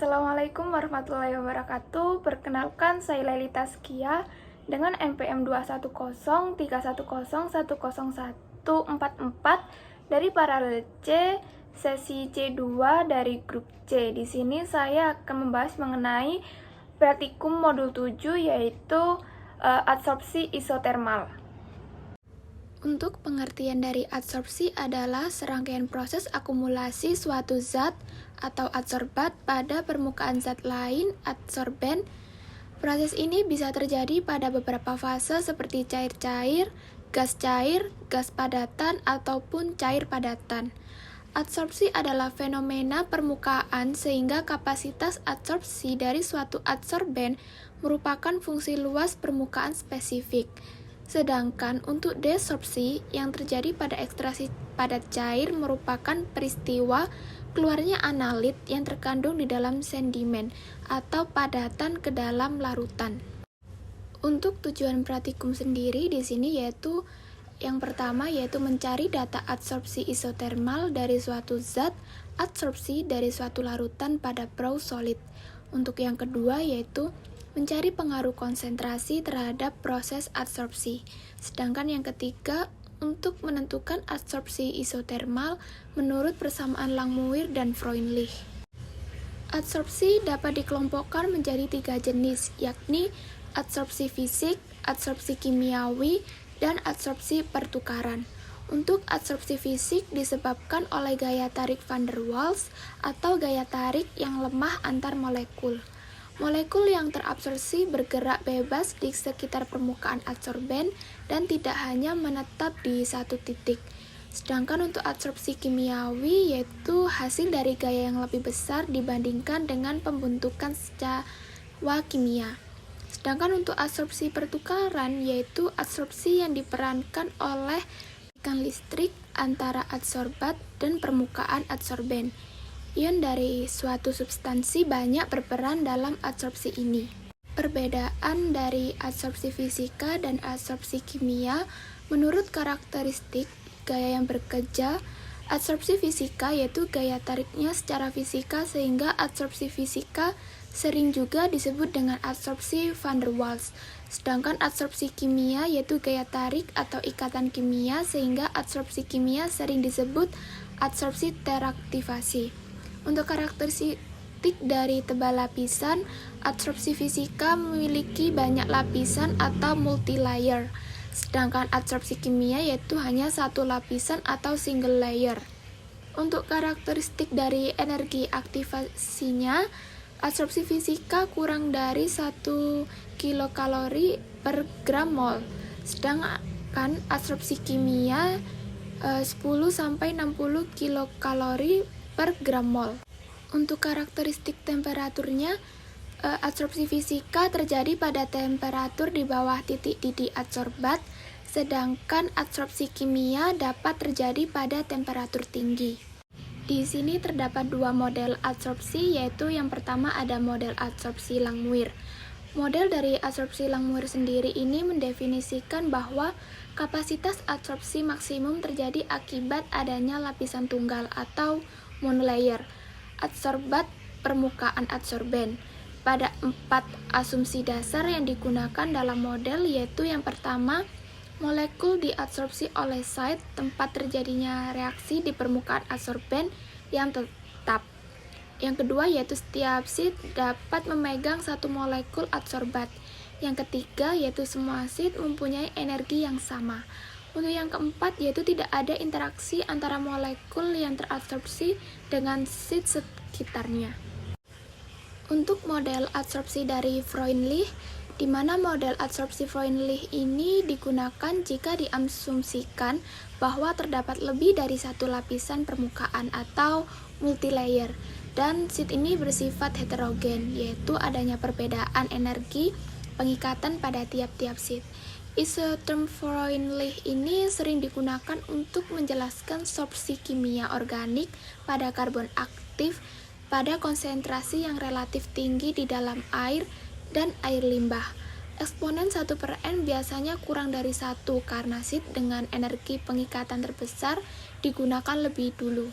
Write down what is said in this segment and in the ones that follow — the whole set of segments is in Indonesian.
Assalamualaikum warahmatullahi wabarakatuh. Perkenalkan, saya Lely Taskia dengan NPM 21031010144 dari Paralel C, sesi C2 dari grup C. Di sini saya akan membahas mengenai praktikum modul 7 yaitu adsorpsi isotermal. Untuk pengertian dari adsorpsi adalah serangkaian proses akumulasi suatu zat atau adsorbat pada permukaan zat lain, adsorben. Proses ini bisa terjadi pada beberapa fase seperti cair, gas padatan, ataupun cair padatan. Adsorpsi adalah fenomena permukaan sehingga kapasitas adsorpsi dari suatu adsorben merupakan fungsi luas permukaan spesifik. Sedangkan untuk desorpsi yang terjadi pada ekstraksi padat cair merupakan peristiwa keluarnya analit yang terkandung di dalam sedimen atau padatan ke dalam larutan. Untuk tujuan praktikum sendiri di sini yaitu yang pertama yaitu mencari data adsorpsi isotermal dari suatu zat, adsorpsi dari suatu larutan pada perahu solid. Untuk yang kedua yaitu mencari pengaruh konsentrasi terhadap proses adsorpsi. Sedangkan yang ketiga, untuk menentukan adsorpsi isotermal menurut persamaan Langmuir dan Freundlich. Adsorpsi dapat dikelompokkan menjadi 3 jenis, yakni adsorpsi fisik, adsorpsi kimiawi, dan adsorpsi pertukaran. Untuk adsorpsi fisik disebabkan oleh gaya tarik van der Waals atau gaya tarik yang lemah antar molekul. Molekul yang terabsorpsi bergerak bebas di sekitar permukaan adsorben dan tidak hanya menetap di satu titik. Sedangkan untuk adsorpsi kimiawi yaitu hasil dari gaya yang lebih besar dibandingkan dengan pembentukan secara kimia. Sedangkan untuk adsorpsi pertukaran yaitu adsorpsi yang diperankan oleh tarikan listrik antara adsorbat dan permukaan adsorben. Ion dari suatu substansi banyak berperan dalam adsorpsi ini. Perbedaan dari adsorpsi fisika dan adsorpsi kimia menurut karakteristik gaya yang bekerja. Adsorpsi fisika yaitu gaya tariknya secara fisika sehingga adsorpsi fisika sering juga disebut dengan adsorpsi van der Waals. Sedangkan adsorpsi kimia yaitu gaya tarik atau ikatan kimia sehingga adsorpsi kimia sering disebut adsorpsi teraktivasi. Untuk karakteristik dari tebal lapisan, adsorpsi fisika memiliki banyak lapisan atau multi-layer, sedangkan adsorpsi kimia yaitu hanya satu lapisan atau single layer. Untuk karakteristik dari energi aktivasinya, adsorpsi fisika kurang dari 1 kilokalori per gram mol, sedangkan adsorpsi kimia 10-60 kilokalori per gram mol. Untuk karakteristik temperaturnya, adsorpsi fisika terjadi pada temperatur di bawah titik didih adsorbat, sedangkan adsorpsi kimia dapat terjadi pada temperatur tinggi. Di sini terdapat 2 model adsorpsi, yaitu yang pertama ada model adsorpsi Langmuir. Model dari adsorpsi Langmuir sendiri ini mendefinisikan bahwa kapasitas adsorpsi maksimum terjadi akibat adanya lapisan tunggal atau monolayer adsorbat permukaan adsorben. Pada 4 asumsi dasar yang digunakan dalam model yaitu yang pertama, molekul diadsorpsi oleh site tempat terjadinya reaksi di permukaan adsorben yang tetap. Yang kedua yaitu setiap site dapat memegang satu molekul adsorbat. Yang ketiga yaitu semua site mempunyai energi yang sama. Untuk yang keempat yaitu tidak ada interaksi antara molekul yang teradsorpsi dengan site sekitarnya. Untuk model adsorpsi dari Freundlich, di mana model adsorpsi Freundlich ini digunakan jika diasumsikan bahwa terdapat lebih dari satu lapisan permukaan atau multilayer, dan site ini bersifat heterogen, yaitu adanya perbedaan energi pengikatan pada tiap-tiap site. Isoterm Freundlich ini sering digunakan untuk menjelaskan sorpsi kimia organik pada karbon aktif pada konsentrasi yang relatif tinggi di dalam air dan air limbah. Eksponen 1/n biasanya kurang dari 1 karena site dengan energi pengikatan terbesar digunakan lebih dulu,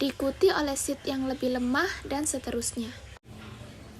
diikuti oleh site yang lebih lemah dan seterusnya.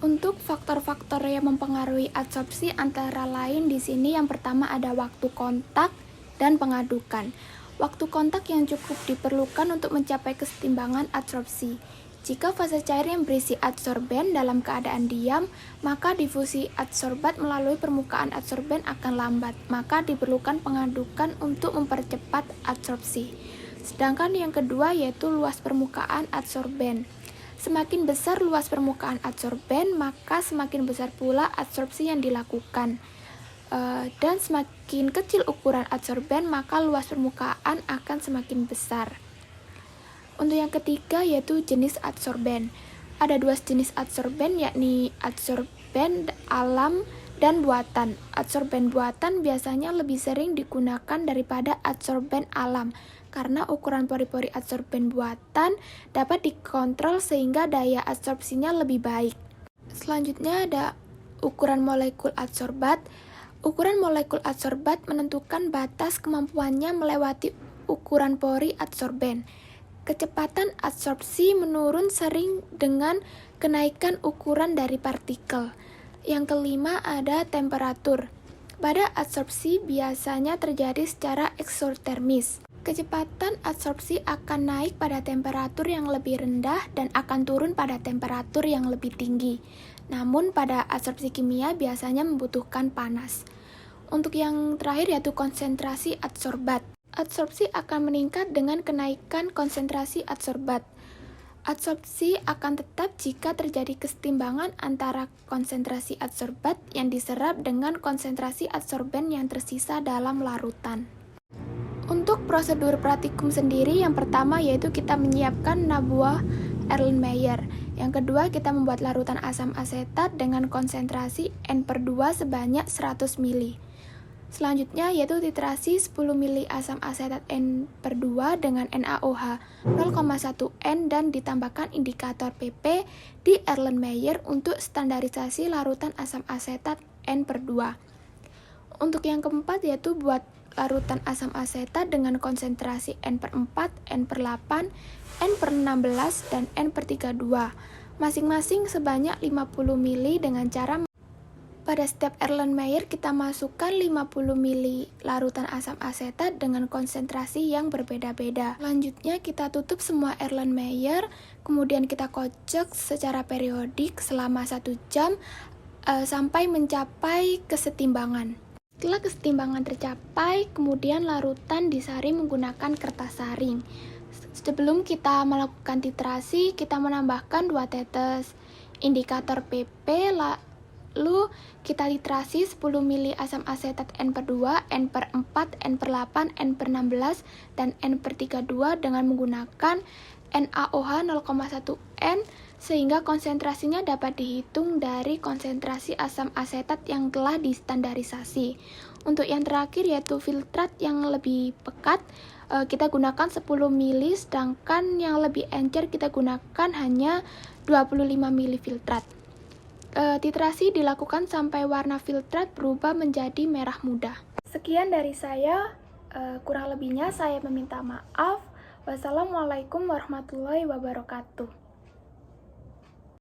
Untuk faktor-faktor yang mempengaruhi adsorpsi antara lain di sini yang pertama ada waktu kontak dan pengadukan. Waktu kontak yang cukup diperlukan untuk mencapai kesetimbangan adsorpsi. Jika fase cair yang berisi adsorben dalam keadaan diam, maka difusi adsorbat melalui permukaan adsorben akan lambat, maka diperlukan pengadukan untuk mempercepat adsorpsi. Sedangkan yang kedua yaitu luas permukaan adsorben. Semakin besar luas permukaan adsorben, maka semakin besar pula adsorpsi yang dilakukan. Dan semakin kecil ukuran adsorben, maka luas permukaan akan semakin besar. Untuk yang ketiga yaitu jenis adsorben. Ada dua jenis adsorben, yakni adsorben alam dan buatan. Adsorben buatan biasanya lebih sering digunakan daripada adsorben alam, karena ukuran pori-pori adsorben buatan dapat dikontrol sehingga daya adsorpsinya lebih baik. Selanjutnya ada ukuran molekul adsorbat. Ukuran molekul adsorbat menentukan batas kemampuannya melewati ukuran pori adsorben. Kecepatan adsorpsi menurun sering dengan kenaikan ukuran dari partikel. Yang kelima ada temperatur. Pada adsorpsi biasanya terjadi secara eksotermis. Kecepatan adsorpsi akan naik pada temperatur yang lebih rendah dan akan turun pada temperatur yang lebih tinggi. Namun pada adsorpsi kimia biasanya membutuhkan panas. Untuk yang terakhir yaitu konsentrasi adsorbat. Adsorpsi akan meningkat dengan kenaikan konsentrasi adsorbat. Adsorpsi akan tetap jika terjadi kesetimbangan antara konsentrasi adsorbat yang diserap dengan konsentrasi adsorben yang tersisa dalam larutan. Untuk prosedur praktikum sendiri, yang pertama yaitu kita menyiapkan buah Erlenmeyer. Yang kedua, kita membuat larutan asam asetat dengan konsentrasi N/2 sebanyak 100 ml. Selanjutnya yaitu titrasi 10 ml asam asetat N/2 dengan NaOH 0,1 N dan ditambahkan indikator pp di Erlenmeyer untuk standarisasi larutan asam asetat N/2. Untuk yang keempat yaitu buat larutan asam asetat dengan konsentrasi N/4, N/8, N/16, dan N/32, masing-masing sebanyak 50 ml dengan cara pada setiap Erlenmeyer kita masukkan 50 ml larutan asam asetat dengan konsentrasi yang berbeda-beda. Selanjutnya kita tutup semua Erlenmeyer, kemudian kita kocok secara periodik selama 1 jam sampai mencapai kesetimbangan. Setelah kesetimbangan tercapai, kemudian larutan disaring menggunakan kertas saring. Sebelum kita melakukan titrasi, kita menambahkan 2 tetes indikator pp, lalu kita titrasi 10 ml asam asetat N/2, N/4, N/8, N/16, dan N/32 dengan menggunakan NaOH 0,1 N sehingga konsentrasinya dapat dihitung dari konsentrasi asam asetat yang telah distandarisasi. Untuk yang terakhir yaitu filtrat yang lebih pekat, kita gunakan 10 ml, sedangkan yang lebih encer kita gunakan hanya 25 ml filtrat. Titrasi dilakukan sampai warna filtrat berubah menjadi merah muda. Sekian dari saya, kurang lebihnya saya meminta maaf. Wassalamualaikum warahmatullahi wabarakatuh.